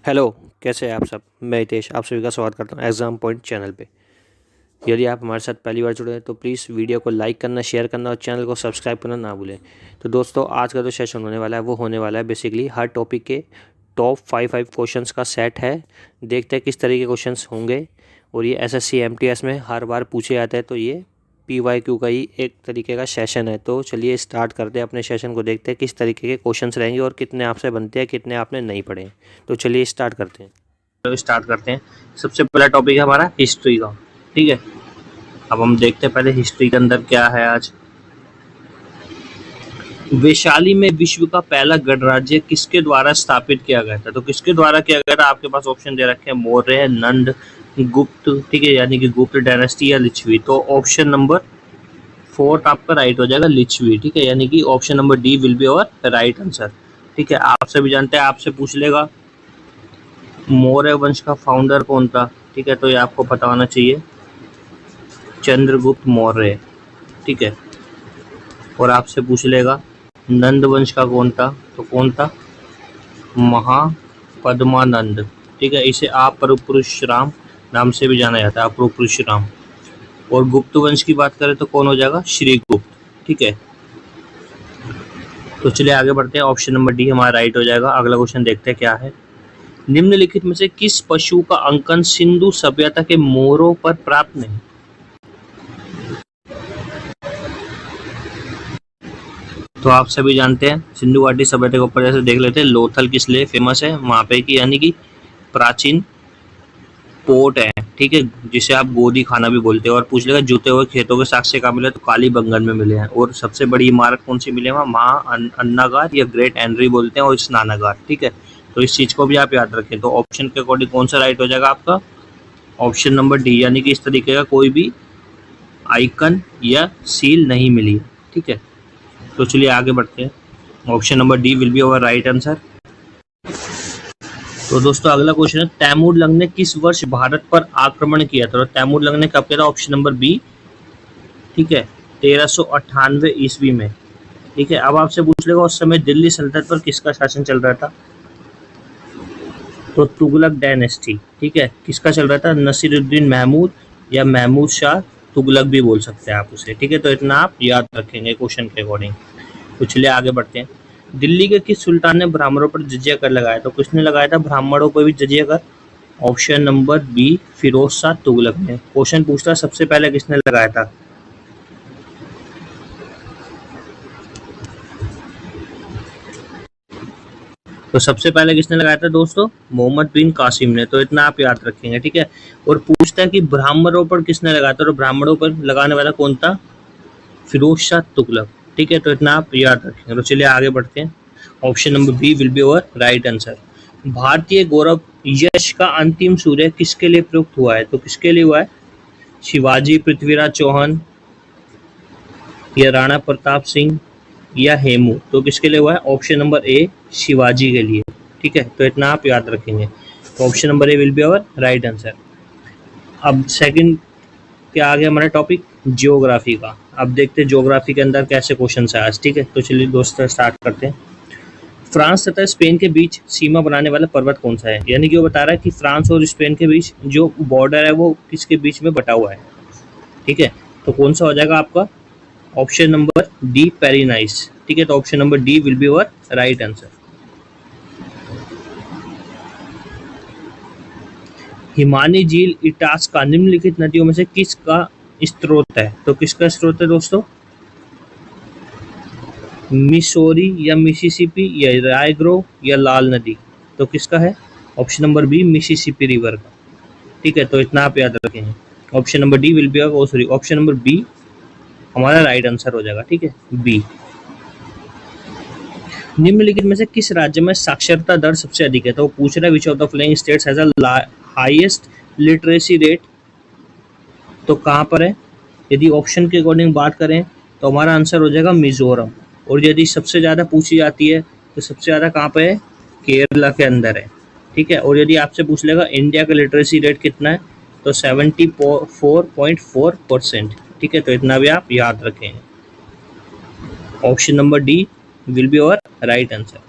Hello, कैसे हैं आप सब। मैं हितेश आप सभी का स्वागत करता हूं एग्ज़ाम पॉइंट चैनल पे। यदि आप हमारे साथ पहली बार जुड़े हैं तो प्लीज़ वीडियो को लाइक करना, शेयर करना और चैनल को सब्सक्राइब करना ना भूलें। तो दोस्तों, आज का जो सेशन होने वाला है वो होने वाला है बेसिकली हर टॉपिक के टॉप 5 क्वेश्चंस का सेट है। देखते हैं किस तरह के क्वेश्चंस होंगे। और ये SSC MTS में हर बार पूछे जाते हैं, तो ये PYQ का ही एक तरीके का सेशन है। तो चलिए स्टार्ट करते हैं अपने सेशन को, देखते हैं किस तरीके के क्वेश्चंस रहेंगे और कितने आपसे बनते हैं, कितने आपने नहीं पढ़े हैं। तो चलिए स्टार्ट करते हैं। सबसे पहला टॉपिक है हमारा हिस्ट्री का। ठीक है, अब हम देखते हैं पहले हिस्ट्री के अंदर क्या है। आज वैशाली में विश्व का पहला गणराज्य किसके द्वारा स्थापित किया गया था? तो किसके द्वारा किया गया था? आपके पास ऑप्शन दे रखे हैं मौर्य, नंद, गुप्त, ठीक है, यानी कि गुप्त डायनेस्टी या लिच्छवी। तो ऑप्शन नंबर 4 आपका राइट हो जाएगा, लिच्छवी। ठीक है, यानी कि option number D will be our right answer. ठीक है, आपसे भी जानते हैं, आपसे पूछ लेगा मौर्य वंश का फाउंडर कौन था? ठीक है, तो ये आपको पता होना चाहिए, चंद्रगुप्त मौर्य। ठीक है, और आपसे पूछ लेगा नंद वंश का कौन था? तो कौन था? महापद्मानंद। ठीक है, इसे अपरपुरुषराम नाम से भी जाना जाता है, अपरपुरुषराम। और गुप्त वंश की बात करें तो कौन हो जाएगा? श्रीगुप्त। ठीक है, तो चलिए आगे बढ़ते हैं। ऑप्शन नंबर डी हमारा राइट हो जाएगा। अगला क्वेश्चन देखते हैं क्या है। निम्नलिखित में से किस पशु का अंकन सिंधु सभ्यता के मोरों पर प्राप्त नहीं? तो आप सभी जानते हैं सिंधु घाटी सभ्यता के ऊपर जैसे देख लेते हैं, लोथल किस लिए फेमस है वहां पे की, यानी कि प्राचीन पोर्ट है। ठीक है, जिसे आप गोदी खाना भी बोलते हैं। और पूछ लेगा जुते हुए खेतों के साक्ष्य कहाँ मिले? तो कालीबंगन में मिले हैं। और सबसे बड़ी इमारत कौन सी मिले वहाँ? महा अन्नागार या ग्रेट एनरी बोलते हैं, और स्नानागार। ठीक है, तो इस चीज को भी आप याद रखें। तो ऑप्शन के अकॉर्डिंग कौन सा राइट हो जाएगा आपका? ऑप्शन नंबर डी, यानी कि इस तरीके का कोई भी आइकन या सील नहीं मिली। ठीक है, तो चलिए आगे बढ़ते हैं। Option number D will be our right answer. तो दोस्तों अगला क्वेश्चन है, तैमूर लंग ने किस वर्ष भारत पर आक्रमण किया था? तो तैमूर लंग ने कब किया था? ऑप्शन नंबर बी, ठीक है, 1398 ईस्वी में। ठीक है, अब आपसे पूछ लेगा उस समय दिल्ली सल्तनत पर किसका शासन चल रहा था? तो तुगलक डायनेस्टी। ठीक है, किसका चल रहा था? नसीरुद्दीन महमूद या महमूद शाह तुगलक भी बोल सकते हैं आप उसे। ठीक है, तो इतना आप याद रखेंगे क्वेश्चन के अकॉर्डिंग। तो चलिए आगे बढ़ते हैं। दिल्ली के किस सुल्तान ने ब्राह्मणों पर जजिया कर लगाया? तो किसने लगाया था ब्राह्मणों पर भी जजिया कर? Option number B, Firoz Shah Tughlaq ने। क्वेश्चन पूछता है सबसे पहले किसने लगाया था? तो सबसे पहले किसने लगाया था दोस्तों? मोहम्मद बिन कासिम ने। तो इतना आप याद रखेंगे। ठीक है, और पूछता है कि ब्राह्मणों पर किसने लगाया था? तो ब्राह्मणों पर लगाने वाला कौन था? फिरोज शाह तुगलक। ठीक है, तो इतना आप याद रखेंगे। तो चलिए आगे बढ़ते हैं। Option number B will be our right answer. भारतीय गौरव यश का अंतिम सूर्य किसके लिए प्रयुक्त हुआ है? तो किसके लिए हुआ है? शिवाजी, पृथ्वीराज चौहान या राणा प्रताप सिंह या हेमू? तो किसके लिए हुआ है? ऑप्शन नंबर ए, शिवाजी के लिए। ठीक है, तो इतना आप याद रखेंगे। तो option number A will be our right answer. अब सेकंड क्या आ गया हमारा टॉपिक? जियोग्राफी का। अब देखते हैं जियोग्राफी के अंदर कैसे क्वेश्चन है आज। ठीक है, तो चलिए दोस्तों स्टार्ट करते हैं। फ्रांस तथा स्पेन के बीच सीमा बनाने वाला पर्वत कौन सा है? यानी कि वो बता रहा है कि फ्रांस और स्पेन के बीच जो बॉर्डर है वो किसके बीच में बटा हुआ है। ठीक है, तो कौन सा हो जाएगा आपका? Option number D, Pyrenees. ठीक है, तो option number D will be our right answer. हिमानी झील इटास्का निम्नलिखित नदियों में से किसका स्रोत है? तो किसका स्रोत है दोस्तों? मिसौरी या मिसिसिपी या रायग्रो या लाल नदी? तो किसका है? Option number B, Mississippi river का। ठीक है, तो इतना आप याद रखेंगे। Option number D will be sorry option number B हमारा राइट आंसर हो जाएगा। ठीक है, बी। निम्नलिखित में से किस राज्य में साक्षरता दर सबसे अधिक है? तो पूछ रहा है which of the following states has a highest literacy rate? तो कहाँ पर है? यदि ऑप्शन के अकॉर्डिंग बात करें तो हमारा आंसर हो जाएगा मिजोरम। और यदि सबसे ज़्यादा पूछी जाती है तो सबसे ज़्यादा कहाँ पे है? केरला के अंदर है। ठीक है, और यदि आपसे पूछ लेगा इंडिया का लिटरेसी रेट कितना है? तो 74.4%। ठीक है, तो इतना भी आप याद रखें। Option number D will be our right answer.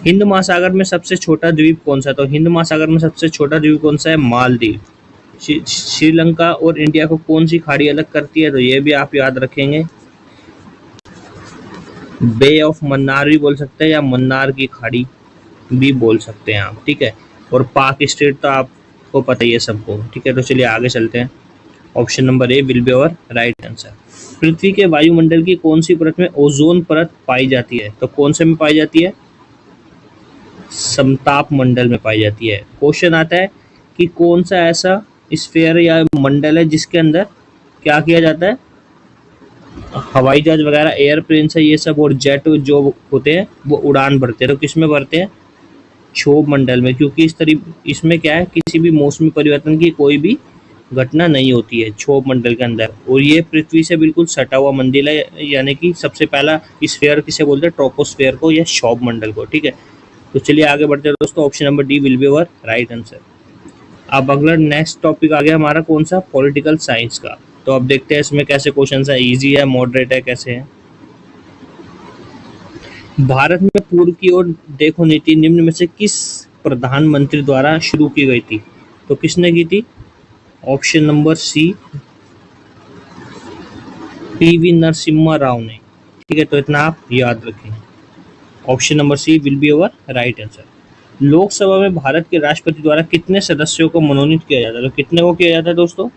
Hind महासागर में सबसे छोटा द्वीप कौन सा है? तो हिंद महासागर में सबसे छोटा द्वीप कौन सा है? मालदीव। श्रीलंका और इंडिया को कौन सी खाड़ी अलग करती है? तो ये भी आप याद रखेंगे, बे ऑफ मन्नार भी बोल सकते हैं या मन्नार की खाड़ी भी बोल सकते हैं आप, ठीक है। और पाक स्टेट तो आपको पता ही है सबको, ठीक है। तो चलिए आगे चलते हैं। Option number A will be our right answer. पृथ्वी के वायुमंडल की कौन सी परत में ओजोन परत पाई जाती है? तो कौन से में पाई जाती है? समताप मंडल में पाई जाती है। क्वेश्चन आता है कि कौन सा ऐसा स्फीयर या मंडल है जिसके अंदर क्या किया जाता है? हवाई जहाज वगैरह, एयरप्लेन है ये सब, और जेट जो होते हैं वो उड़ान भरते हैं। तो किस में भरते हैं? क्षोभ मंडल में, क्योंकि इसमें क्या है, किसी भी मौसमी परिवर्तन की कोई भी घटना नहीं होती है क्षोभ मंडल के अंदर। और ये पृथ्वी से बिल्कुल सटा हुआ मंडल है, यानी कि सबसे पहला स्फीयर किसे बोलते हैं? ट्रोपोस्फीयर को या क्षोभ मंडल को, ठीक है। तो चलिए आगे बढ़ते हैं दोस्तों। Option number D will be our right answer. अब अगला नेक्स्ट टॉपिक आ गया हमारा कौन सा? पॉलिटिकल साइंस का। तो अब देखते हैं इसमें कैसे क्वेश्चन है, इजी है, मॉडरेट है, कैसे है। भारत में पूर्व की ओर देखो नीति निम्न में से किस प्रधानमंत्री द्वारा शुरू की गई थी? तो किसने की थी? Option number C PV Narasimha Rao ने, ठीक है। तो इतना आप याद रखें। Option number C will be our right answer. Lok Sabha में भारत के राष्ट्रपति द्वारा कितने सदस्यों को मनोनीत किया जाता है? तो कितने को किया जाता है दोस्तों?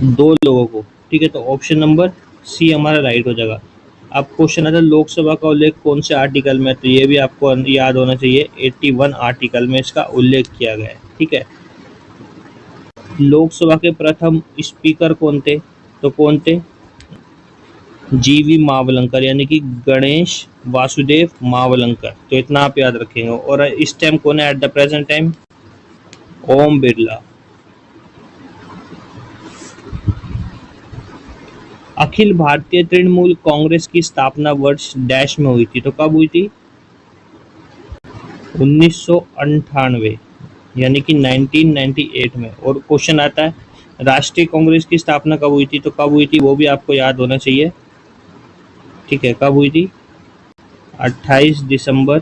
2 लोगों को, ठीक है। तो ऑप्शन नंबर सी हमारा राइट हो जाएगा। अब क्वेश्चन आता है लोकसभा का उल्लेख कौन से आर्टिकल में? तो ये भी आपको याद होना चाहिए, 81 आर्टिकल में इसका उल्लेख किया गया है, ठीक है। लोकसभा के प्रथम स्पीकर कौन थे? तो कौन थे? जीवी मावलंकर, यानी कि गणेश वासुदेव मावलंकर। तो इतना आप याद रखेंगे। और इस टाइम कौन है at the present time? Om Birla. Akhil Bharatiya Trinamool Congress की स्थापना वर्ष डैश में हुई थी? तो कब हुई थी? 1998, यानी कि 1998 में। और क्वेश्चन आता है राष्ट्रीय कांग्रेस की स्थापना कब हुई थी? तो कब हुई थी वो भी आपको याद होना चाहिए, ठीक है। कब हुई थी? 28 दिसंबर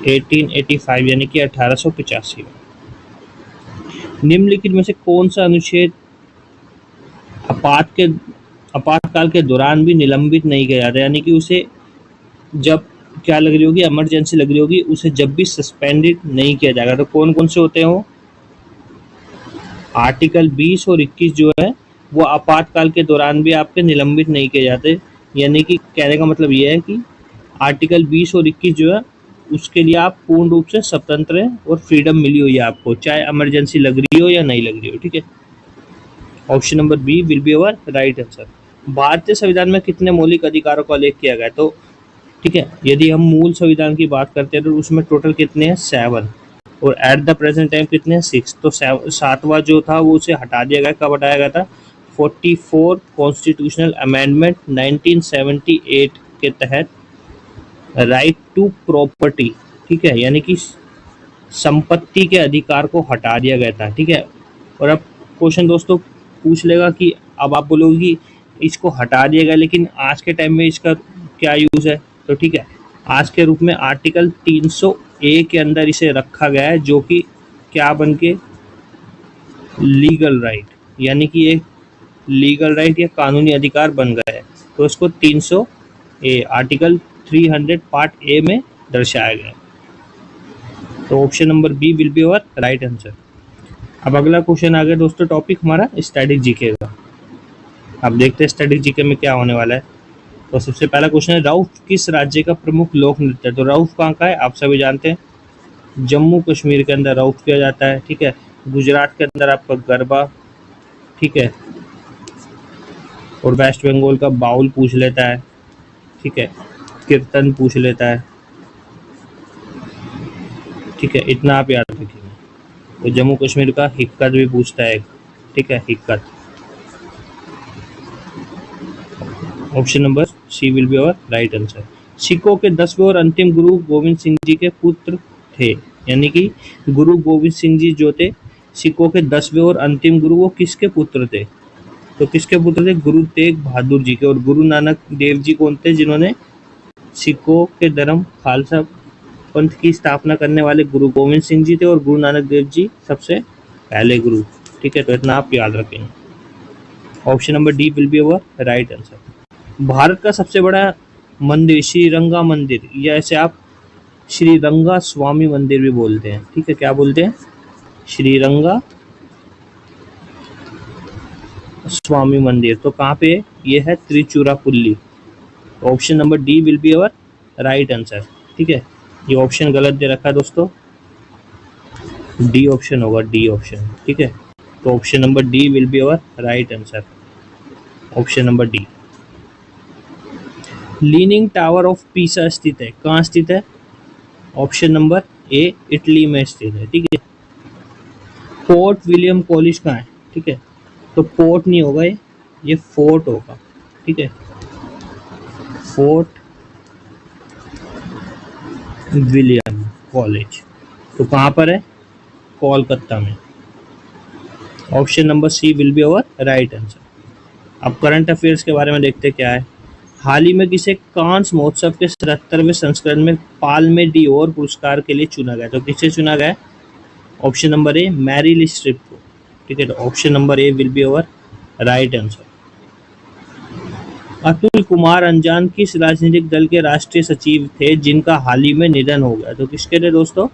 1885, यानी कि 1885 में। निम्नलिखित में से कौन सा अनुच्छेद आपातकाल के दौरान भी निलंबित नहीं किया जाता, यानी कि उसे जब क्या लग रही होगी, इमरजेंसी लग रही होगी, उसे जब भी सस्पेंडेड नहीं किया जाएगा? तो कौन कौन से होते हैं वो? आर्टिकल 20 और 21 जो है वो आपातकाल के दौरान भी आपके निलंबित नहीं किए जाते। यानी कि कहने का मतलब ये है कि आर्टिकल 20 और 21 जो है उसके लिए आप पूर्ण रूप से स्वतंत्र हैं और फ्रीडम मिली हुई है आपको, चाहे इमरजेंसी लग रही हो या नहीं लग रही हो, ठीक है। Option number B will be our right answer. भारतीय संविधान में कितने मौलिक अधिकारों का उल्लेख किया गया? तो ठीक है, यदि हम मूल संविधान की बात करते हैं तो उसमें टोटल कितने हैं? 7। और एट द प्रेजेंट टाइम कितने हैं? 6। तो 7वां जो था वो उसे हटा दिया गया। कब हटाया गया था? 44 कॉन्स्टिट्यूशनल अमेंडमेंट 1978 के तहत राइट टू प्रॉपर्टी, ठीक है, यानी कि संपत्ति के अधिकार को हटा दिया गया था, ठीक है। और अब क्वेश्चन दोस्तों पूछ लेगा कि अब आप बोलोगे कि इसको हटा दिया गया, लेकिन आज के टाइम में इसका क्या यूज़ है? तो ठीक है, आज के रूप में आर्टिकल 300A के अंदर इसे रखा गया है, जो कि क्या बन के लीगल राइट, यानी कि एक लीगल राइट या कानूनी अधिकार बन गया है। तो इसको 300A आर्टिकल 300 पार्ट ए में दर्शाया गया है। तो option number B will be our right answer. अब अगला क्वेश्चन आ गया दोस्तों, टॉपिक हमारा स्टैटिक जीके का। अब देखते हैं स्टैटिक जीके में क्या होने वाला है। तो सबसे पहला क्वेश्चन है रऊफ किस राज्य का प्रमुख लोक नृत्य है? तो रऊफ कहाँ का है? आप सभी जानते हैं जम्मू कश्मीर के अंदर रऊफ किया जाता है, ठीक है। गुजरात के अंदर आपका गरबा, ठीक है। और वेस्ट बंगाल का बाउल पूछ लेता है, ठीक है। कीर्तन पूछ लेता है, ठीक है। इतना आप याद रखिएगा। तो जम्मू कश्मीर का हिक्कत भी पूछता है, ठीक है, हिक्कत। Option number C will be our right answer. सिखों के 10वें और अंतिम गुरु गोविंद सिंह जी के पुत्र थे, यानी कि गुरु गोविंद सिंह जी जो थे सिखों के 10वें और अंतिम गुरु, वो किसके पुत्र थे? तो किसके पुत्र थे? गुरु तेग बहादुर जी के। और गुरु नानक देव जी कौन थे जिन्होंने सिखों के धर्म खालसा पंथ की स्थापना करने वाले गुरु गोविंद सिंह जी थे और गुरु नानक देव जी सबसे पहले गुरु। ठीक है, तो इतना आप याद रखेंगे। Option number D will be our right answer. Bharat का सबसे बड़ा मंदिर श्रीरंगा मंदिर, या ऐसे आप श्रीरंगा स्वामी मंदिर भी बोलते हैं। ठीक है, क्या बोलते हैं? श्रीरंगा स्वामी मंदिर। तो कहाँ पे है? ये है Tiruchirappalli. Option number D will be our right answer. ठीक है, ये ऑप्शन गलत दे रखा है दोस्तों, डी ऑप्शन होगा, डी ऑप्शन। ठीक है, तो option number D will be our right answer. Option number D. Leaning tower of Pisa स्थित है, कहाँ स्थित है? ऑप्शन नंबर ए इटली में स्थित है। ठीक है, फोर्ट विलियम कॉलेज कहाँ है? ठीक है, तो पोर्ट नहीं होगा, ये फोर्ट होगा। ठीक है, फोर्ट विलियम कॉलेज, तो कहाँ पर है? कोलकाता में। Option number C will be our right answer. अब करंट अफेयर्स के बारे में देखते क्या है। हाल ही में किसे कांस महोत्सव के 77वें संस्करण में पाल्मे डिओर पुरस्कार के लिए चुना गया? तो किसे चुना गया? ऑप्शन नंबर ए मैरिल स्ट्रिप को। ठीक है, तो option number A will be our right answer. Atul Kumar अंजान किस राजनीतिक दल के राष्ट्रीय सचिव थे जिनका हाल ही में निधन हो गया? तो किसके थे दोस्तों?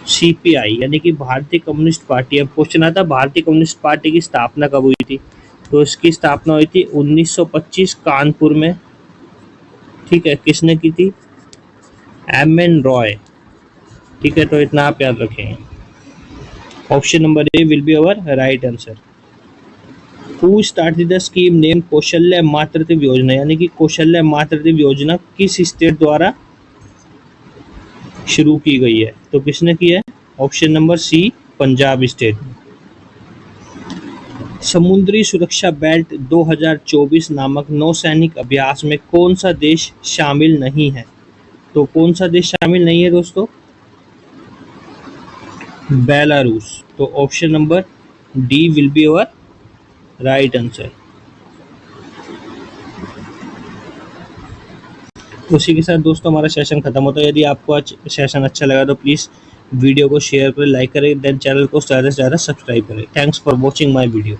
सीपीआई यानी कि भारतीय कम्युनिस्ट पार्टी। अब क्वेश्चन आता है भारतीय कम्युनिस्ट पार्टी की स्थापना कब हुई थी? तो इसकी स्थापना हुई थी 1925 कानपुर में। ठीक है, किसने की थी? एम.एन. रॉय। ठीक है, तो इतना आप याद रखेंगे। Option number A will be our right answer. Who started the scheme name कौशल्य मातृत्व योजना, यानी कि कौशल्य मातृत्व योजना किस स्टेट द्वारा शुरू की गई है? तो किसने की है? Option number C Punjab state. समुद्री सुरक्षा बेल्ट 2024 नामक नौसैनिक अभ्यास में कौन सा देश शामिल नहीं है? तो कौन सा देश शामिल नहीं है दोस्तों? बेलारूस। तो option number D will be our right answer. उसी के साथ दोस्तों हमारा सेशन खत्म होता है। यदि आपको आज सेशन अच्छा लगा तो प्लीज़ वीडियो को शेयर करें, लाइक करें, देन चैनल को ज़्यादा से ज़्यादा सब्सक्राइब करें। Thanks for watching my video.